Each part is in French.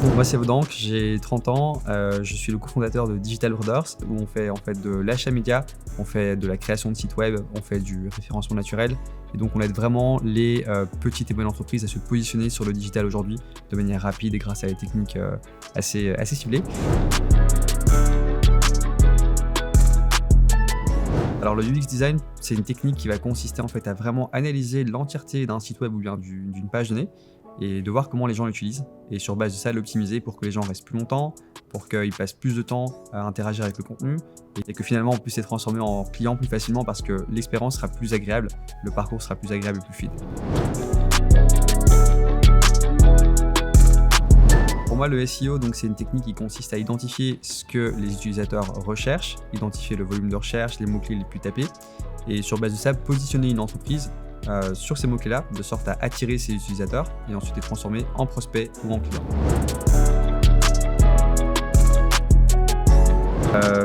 Bon, moi c'est Vodank, j'ai 30 ans, je suis le cofondateur de Digital Orders où on fait en fait de l'achat média, on fait de la création de sites web, on fait du référencement naturel et donc on aide vraiment les petites et bonnes entreprises à se positionner sur le digital aujourd'hui de manière rapide et grâce à des techniques assez ciblées. Alors le UX design, c'est une technique qui va consister en fait à vraiment analyser l'entièreté d'un site web ou bien d'une page donnée et de voir comment les gens l'utilisent et sur base de ça l'optimiser pour que les gens restent plus longtemps, pour qu'ils passent plus de temps à interagir avec le contenu et que finalement on puisse les transformer en clients plus facilement parce que l'expérience sera plus agréable, le parcours sera plus agréable et plus fluide. Pour moi, le SEO, c'est une technique qui consiste à identifier ce que les utilisateurs recherchent, identifier le volume de recherche, les mots-clés les plus tapés, et sur base de ça, positionner une entreprise sur ces mots-clés-là, de sorte à attirer ses utilisateurs et ensuite les transformer en prospects ou en clients.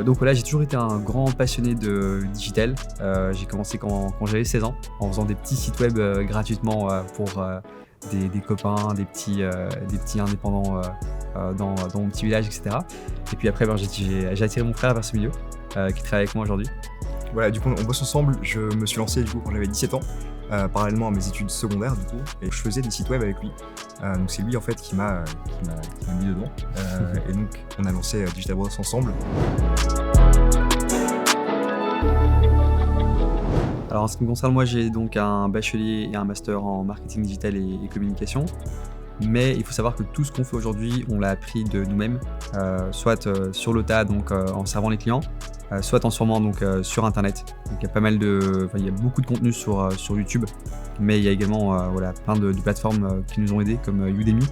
Donc voilà, j'ai toujours été un grand passionné de digital. J'ai commencé quand j'avais 16 ans, en faisant des petits sites web gratuitement pour des copains, des petits indépendants dans mon petit village, etc. Et puis après, j'ai attiré mon frère vers ce milieu, qui travaille avec moi aujourd'hui. Voilà, du coup, on bosse ensemble. Je me suis lancé du coup quand j'avais 17 ans, parallèlement à mes études secondaires du coup, et je faisais des sites web avec lui. Donc c'est lui en fait qui m'a mis dedans. Et donc on a lancé Digital Orders ensemble. Alors en ce qui me concerne, moi j'ai donc un bachelier et un master en marketing digital et communication. Mais il faut savoir que tout ce qu'on fait aujourd'hui, on l'a appris de nous-mêmes, soit sur le tas, donc en servant les clients, soit en se formant sur Internet. Donc il y a beaucoup de contenu sur YouTube, mais il y a également plein de plateformes qui nous ont aidés comme Udemy,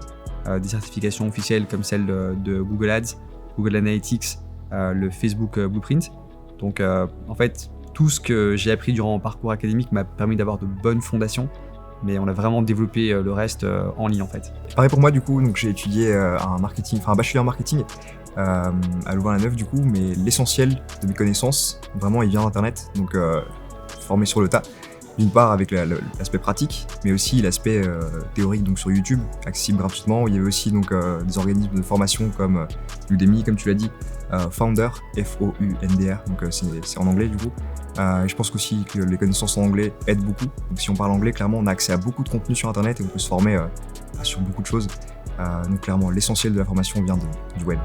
des certifications officielles comme celle de Google Ads, Google Analytics, le Facebook Blueprint. Donc en fait, tout ce que j'ai appris durant mon parcours académique m'a permis d'avoir de bonnes fondations. Mais on a vraiment développé le reste en ligne en fait. Pareil pour moi du coup, donc j'ai étudié un bachelier en marketing à Louvain-la-Neuve du coup, mais l'essentiel de mes connaissances, vraiment il vient d'Internet, donc formé sur le tas. D'une part avec l'aspect pratique, mais aussi l'aspect théorique donc sur YouTube, accessible gratuitement. Il y avait aussi donc des organismes de formation comme Udemy, comme tu l'as dit, Founder, F-O-U-N-D-R, donc c'est en anglais du coup. Et je pense aussi que les connaissances en anglais aident beaucoup. Donc si on parle anglais, clairement on a accès à beaucoup de contenu sur Internet et on peut se former sur beaucoup de choses. Donc clairement l'essentiel de la formation vient du web.